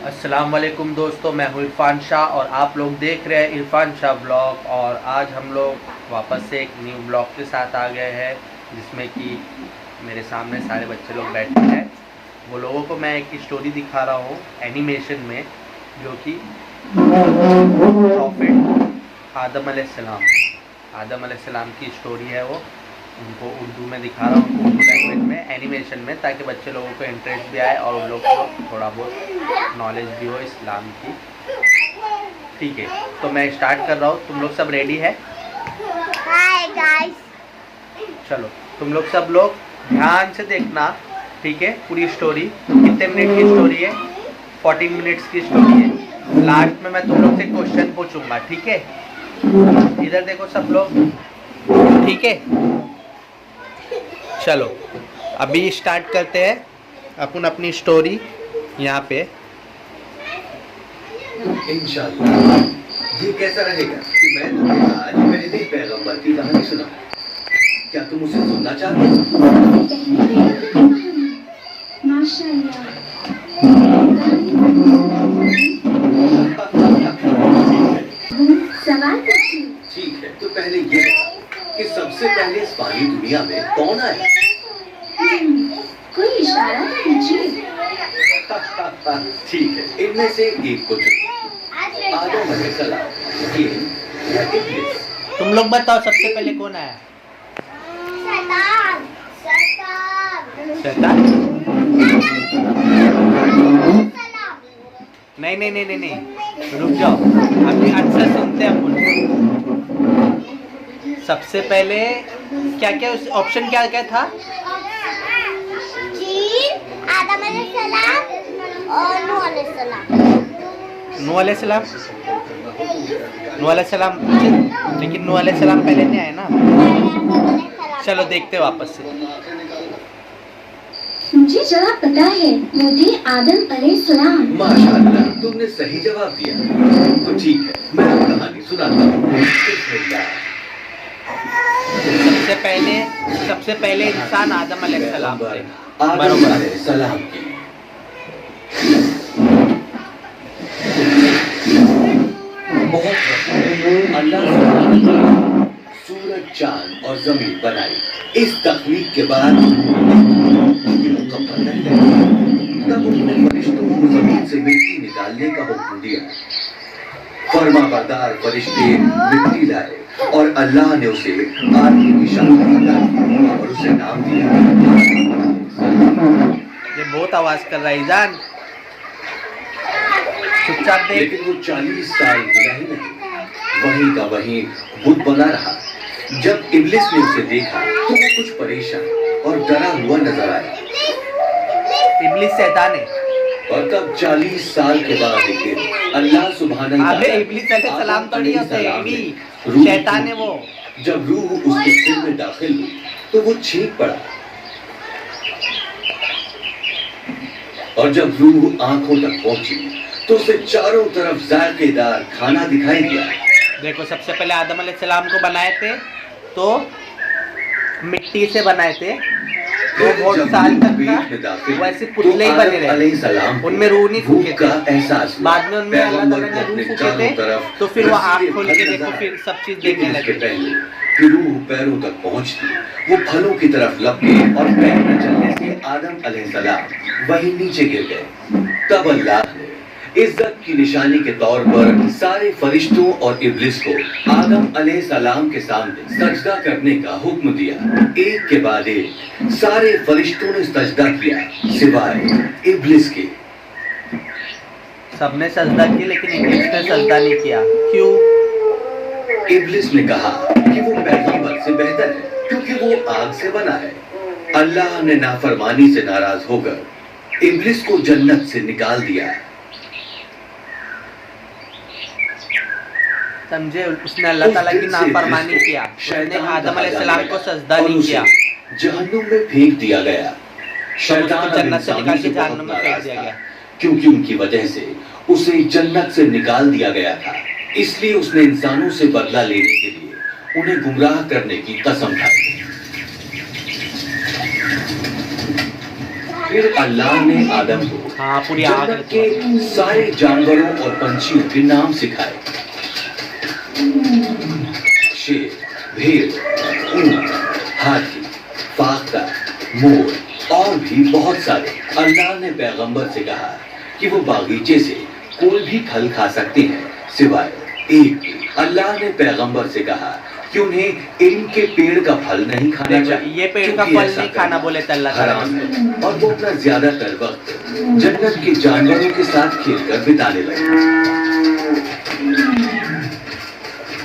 السلام علیکم دوستو، میں ہوں عرفان شاہ اور آپ لوگ دیکھ رہے ہیں عرفان شاہ بلاگ. اور آج ہم لوگ واپس سے ایک نیو بلاگ کے ساتھ آ گئے ہیں جس میں کہ میرے سامنے سارے بچے لوگ بیٹھے ہیں. وہ لوگوں کو میں ایک اسٹوری دکھا رہا ہوں اینیمیشن میں، جو کہ پروفٹ آدم علیہ السلام کی اسٹوری ہے. وہ ان کو اردو میں دکھا رہا ہوں، اردو لینگویج میں اینیمیشن میں، تاکہ بچے لوگوں کو انٹرسٹ بھی آئے اور ان لوگ کو تھوڑا بہت نالج بھی ہو اسلام کی. ٹھیک ہے، تو میں اسٹارٹ کر رہا ہوں. تم لوگ سب ریڈی ہے؟ ہائے گائس. چلو تم لوگ سب لوگ دھیان سے دیکھنا. ٹھیک ہے، پوری اسٹوری کتنے منٹ کی اسٹوری ہے؟ 14 منٹس کی اسٹوری ہے. لاسٹ میں تم لوگ سے کوشچن پوچھوں گا. ٹھیک ہے، ادھر دیکھو سب لوگ. ٹھیک ہے، چلو ابھی اسٹارٹ کرتے ہیں اپن اپنی اسٹوری یہاں پہ. انشاءاللہ یہ کیسا رہے گا کہ میں تمہیں آج پہلے پیغمبر کی کہانی سناؤں؟ کیا تم اسے سننا چاہتے ہو؟ ٹھیک ہے، تو پہلے یہ بتاؤ کہ سب سے پہلے اس فانی دنیا میں کون آیا؟ کوئی اشارہ کیجیے. ٹھیک ہے، ان میں سے ایک کو چنو. آدم علیہ السلام، جن یا ابلیس؟ تم لوگ بتاؤ سب سے پہلے کون آیا؟ شیطان؟ نہیں، رک جاؤ، ابھی اچھا سنتے ہیں اپن. سب سے پہلے کیا آپشن کیا تھا؟ آدم علیہ السلام اور نوح علیہ السلام. نوح علیہ السلام، لیکن نوح علیہ السلام پہلے نہیں آئے نا. چلو دیکھتے واپس سے. مجھے جواب پتا ہے، مجھے آدم علیہ السلام. ماشاءاللہ، تم نے صحیح جواب دیا. تو ٹھیک ہے، میں اب کہانی سناتا ہوں. بسم اللہ. سب سے پہلے انسان آدم علیہ السلام تھے. آدم برابر. علیہ السلام کی بہت وقت اللہ سبحانہ تعالیٰ سورج، چاند اور زمین بنائی. اس تخلیق کے بعد مکمل نہیں رہی، تب انہوں نے فرشتوں کو زمین سے مٹی نکالنے کا حکم دیا. فرما بردار فرشتے مٹی لائے اور اللہ نے اسے آدمی کی شکل عطا کی اور اسے نام دیا. یہ بہت آواز کر رہا ہے ایزان، چپ چاپ دیکھ. لیکن وہ 40 سال گزرا ہی نہیں، وہیں کا وہیں بت بنا رہا. جب ابلیس نے اسے دیکھا تو وہ کچھ پریشان اور ڈرا ہوا نظر آیا. ابلیس شیطان ہے. اور تب 40 سال کے بعد ایک دن اللہ سبحانہ ابھی تعالیٰ ابلیس علیہ السلام تو نہیں ہوتے، السلام ابھی نے روح شیطان ہے وہ. جب روح اس کے سر میں داخل ہوئی تو وہ چھینک پڑا، اور جب روح آنکھوں تک پہنچی تو اسے چاروں طرف ذائقے دار کھانا دکھائی دیا. دیکھو سب سے پہلے آدم علیہ السلام کو بنائے تھے تو مٹی سے بنائے تھے. وہ بہت سال تک نا ویسے پتلے ہی بنے رہے، ان میں روح نہیں پھونکے تھے. احساس بعد میں ان میں اللہ تعالیٰ نے روح پھونکے تھے، تو پھر وہ آنکھ کھول کے دیکھو پھر سب چیز دیکھنے لگے. پہلے کہ روح پیروں تک پہنچتی، وہ پھلوں کی طرف لپکے اور پیر نہ چلنے سے آدم علیہ السلام وہیں نیچے گر گئے. تب اللہ نے عزت کی نشانی کے طور پر سارے فرشتوں اور ابلیس کو آدم علیہ السلام کے سامنے سجدہ کرنے کا حکم دیا. ایک کے بعد ایک سارے فرشتوں نے سجدہ کیا سوائے ابلیس کے. سب نے سجدہ کی لیکن ابلیس نے سجدہ نہیں کیا. کیوں؟ ابلیس نے کہا کہ وہ پیغمبر سے بہتر ہے کیونکہ وہ آگ سے بنا ہے. اللہ نے نافرمانی سے ناراض ہو کر ابلیس کو جنت سے نکال دیا. سمجھے، اس نے اللہ تعالیٰ کی نافرمانی کیا، اس نے آدم علیہ السلام کو سجدہ نہیں کیا. جہنم میں پھینک دیا گیا. شیطان جنت سے نکال کے جہنم میں پھینک دیا گیا کیونکہ ان کی وجہ سے اسے جنت سے نکال دیا گیا تھا. اس لیے اس نے انسانوں سے بدلہ لینے کے لیے انہیں گمراہ کرنے کی قسم کھائی. फिर अल्लाह ने आदम को हाँ, पूरी आग जन्नत के सारे जानवरों और पंछियों के नाम सिखाए। शेर, भेड़, ऊंट, हाथी, फाख्ता, मोर और भी बहुत सारे। अल्लाह ने पैगंबर से कहा कि वो बागीचे से कोई भी फल खा सकते हैं सिवाय एक के। अल्लाह ने पैगंबर से कहा कि उन्हें इल्म के पेड़ का फल नहीं खाना चाहिए, ये पेड़ का क्योंकि फल ऐसा नहीं खाना करना बोले थे अल्लाह ताला हराम ने। है। और वो अपना ज्यादातर वक्त जन्नत के जानवरों के साथ खेलकर बिताने लगे।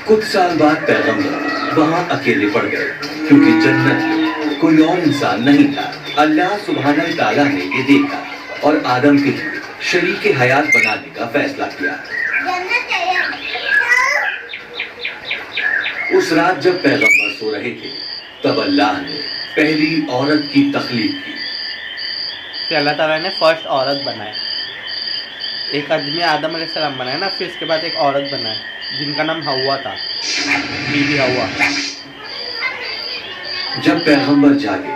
कुछ साल बाद पैगंबर वहां अकेले पड़ गए, क्योंकि जन्नत में कोई और इंसान नहीं था। अल्लाह सुब्हानहू ताला ने ये देखा और आदम के लिए शरीके हयात बनाने का फैसला किया। उस रात जब पैगंबर सो रहे थे, तब अल्लाह ने पहली औरत की तख्लीक की। फिर अल्लाह ताला ने फर्स्ट औरत बनाए। एक आदमी आदम अलैहिस्सलाम बनाए ना, फिर उसके बाद एक औरत बनाए जिनका नाम हव्वा था, बीबी हव्वा। जब पैगंबर जागे,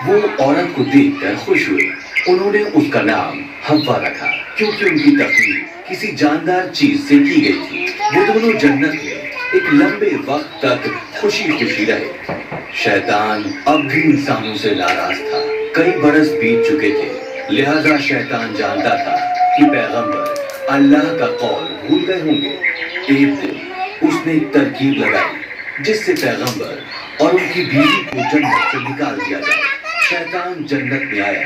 वो औरत को देखकर खुश हुए। उन्होंने उसका नाम हव्वा रखा, क्योंकि उनकी तख्लीक किसी जानदार चीज से की गई थी। वो दोनों जन्नत में एक लंबे वक्त तक खुशी खुशी रहे। शैतान अब भी इंसानों से नाराज था। कई बरस बीत चुके थे, लिहाजा शैतान जानता था कि पैगंबर अल्लाह का कौल भूल गए होंगे। एक दिन उसने एक तरकीब लगाई जिससे पैगंबर और उनकी बीवी को जन्नत से निकाल दिया जाए। शैतान जन्नत में आया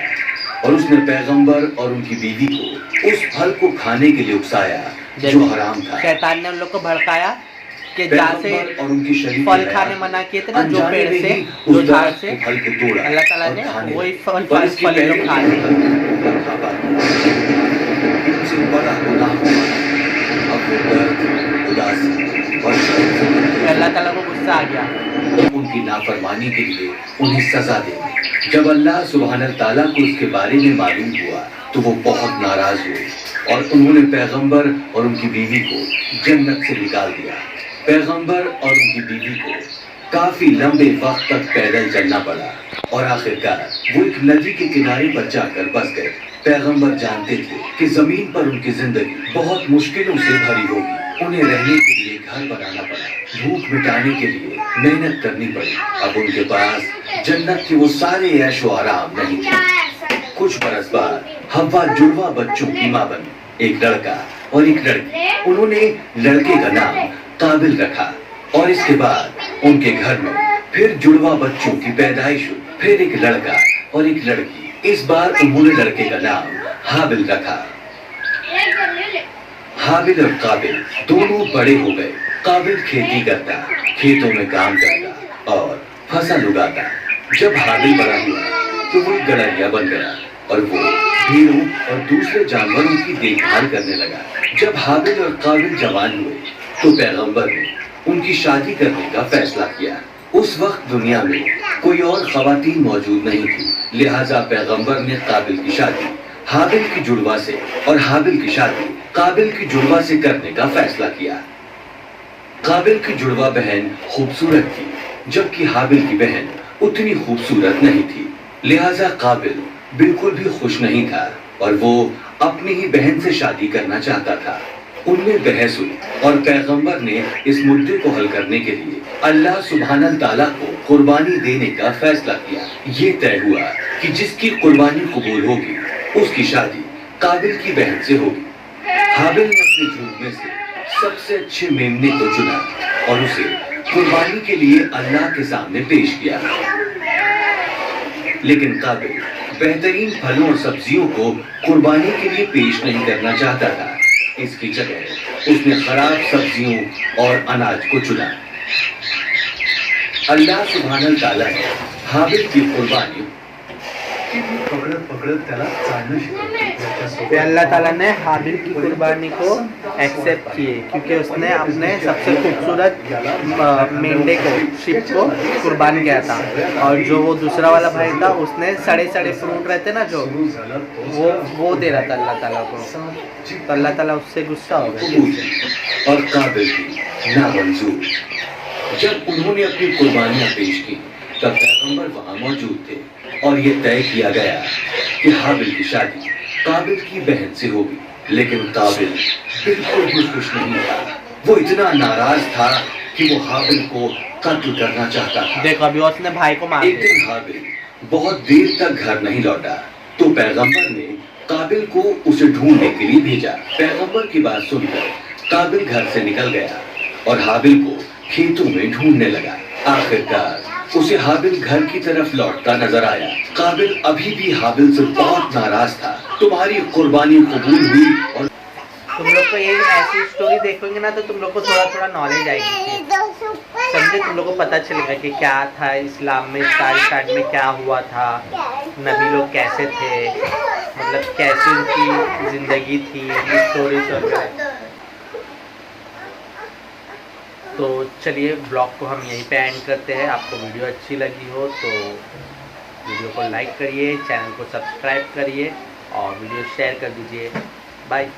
और उसने पैगंबर और उनकी बीवी को उस फल को खाने के लिए उकसाया जो हराम था। शैतान ने उन लोग को भड़काया कि जहाँ से पैगंबर और उनकी शरीक फल खाने मना किए थे ना, जो पेड़ से, जो झाड़ से, फल को तोड़ा अल्लाह ताला ने और खाने वही लगे। फल पर इसके फल लोग पहले खा लिए। खा पाए। इनसे बड़ा गुनाह हुआ। अब वो दर्द, उदासी और शर्म फिर अल्लाह ताला को गुस्सा आ गया। उनकी नाफरमानी के लिए उन्हें सजा देंगे। जब अल्लाह सुब्हानहू ताला को उसके बारे में मालूम हुआ तो वो बहुत नाराज हुए और उन्होंने पैगंबर और उनकी बीवी को जन्नत से निकाल दिया। पैगंबर और उनकी बीवी को काफी लंबे वक्त तक पैदल चलना पड़ा और आखिरकार वो एक नदी के किनारे पर जाकर बस गए। पैगंबर जानते थे कि जमीन पर उनकी जिंदगी बहुत मुश्किलों से भरी होगी। उन्हें रहने के लिए घर बनाना पड़ा, भूख मिटाने के लिए मेहनत करनी पड़ी। अब उनके पास जन्नत के वो सारे ऐशो आराम नहीं थे। कुछ बरस बाद हव्वा जुड़वा बच्चों की मां बनी, एक लड़का और एक लड़की। उन्होंने लड़के का नाम काबिल रखा और इसके बाद उनके घर में फिर जुड़वा बच्चों की पैदाइश हुई। फिर एक लड़का और एक लड़की। इस बार उन्होंने लड़के का नाम हाबिल रखा। हाबिल और काबिल दोनों बड़े हो गए। काबिल खेती करता, खेतों में काम करता और फसल उगाता। जब हाबिल बड़ा हुआ तो वो एक गड़रिया बन गया और वो भेड़ों और दूसरे जानवरों की देखभाल करने लगा। जब हाबिल और काबिल जवान हुए तो पैगंबर ने उनकी शादी करने का फैसला किया। उस वक्त दुनिया में कोई और खवातीन मौजूद नहीं थी, लिहाजा पैगंबर ने काबिल की शादी हाबिल की जुड़वा से और हाबिल की शादी काबिल की जुड़वा से करने का फैसला किया। काबिल की जुड़वा बहन खूबसूरत थी, जबकि हाबिल की बहन उतनी खूबसूरत नहीं थी। लिहाजा काबिल बिल्कुल भी खुश नहीं था और वो अपनी ही बहन से शादी करना चाहता था। उनमें बहस हुई और पैगंबर ने इस मुद्दे को हल करने के लिए अल्लाह सुब्हानहू ताला को कुर्बानी देने का फैसला किया। ये तय हुआ कि जिसकी कुर्बानी कबूल होगी उसकी शादी काबिल की बहन से होगी। हाबिल ने अपने झुंड में से सबसे अच्छे मेमने को चुना और उसे कुर्बानी के लिए अल्लाह के सामने पेश किया। लेकिन काबिल बेहतरीन फलों और सब्जियों को कुर्बानी के लिए पेश नहीं करना चाहता था। इसकी जगह उसने खराब सब्जियों और अनाज को चुना। अल्लाह सुब्हानहू ताला ने हाबिल की कुर्बानी फिर अल्लाह ताला ने हाबिल की कुर्बानी को एक्सेप्ट किए, क्योंकि उसने अपने सबसे खूबसूरत मेंढे को, शिप को कुर्बान किया था। और जो वो दूसरा वाला भाई था उसने सड़े सड़े फ्रूट रहते ना जो, वो दे रहा था अल्लाह ताला को। तो अल्लाह ताला उससे गुस्सा हो गया और काबिल की नामंजूर। जब उन्होंने अपनी कुर्बानियां पेश की तब पैगंबर वहां मौजूद थे और ये तय किया गया कि हाबिल की शादी काबिल की बहन से होगी, लेकिन काबिल बिल्कुल भी खुश नहीं था। वो इतना नाराज था कि वो हाबिल को कत्ल करना चाहता था। देखो अभी उसने भाई को मार एक दिया। दिन हाबिल बहुत देर तक घर नहीं लौटा, तो पैगंबर ने काबिल को उसे ढूंढने के लिए भेजा। पैगंबर की बात सुनकर काबिल घर से निकल गया और हाबिल को खेतों में ढूंढने लगा। आखिरकार उसे हाबिल घर की तरफ लौटता नजर आया। काबिल अभी भी हाबिल से बहुत नाराज था। तुम्हारी कुर्बानी कबूल हुई और तुम लोग को ये ऐसी स्टोरी देखोगे ना तो तुम लोग को थोड़ा थोड़ा नॉलेज आएगी, समझे, तुम लोग को पता चलेगा कि क्या था इस्लाम में, स्टार्ट में क्या हुआ था, नबी लोग कैसे थे, मतलब कैसी उनकी जिंदगी थी, स्टोरी वगैरह। तो चलिए ब्लॉग को हम यहीं पे एंड करते हैं। आपको वीडियो अच्छी लगी हो तो वीडियो को लाइक करिए, चैनल को सब्सक्राइब करिए और वीडियो शेयर कर दीजिए। बाय।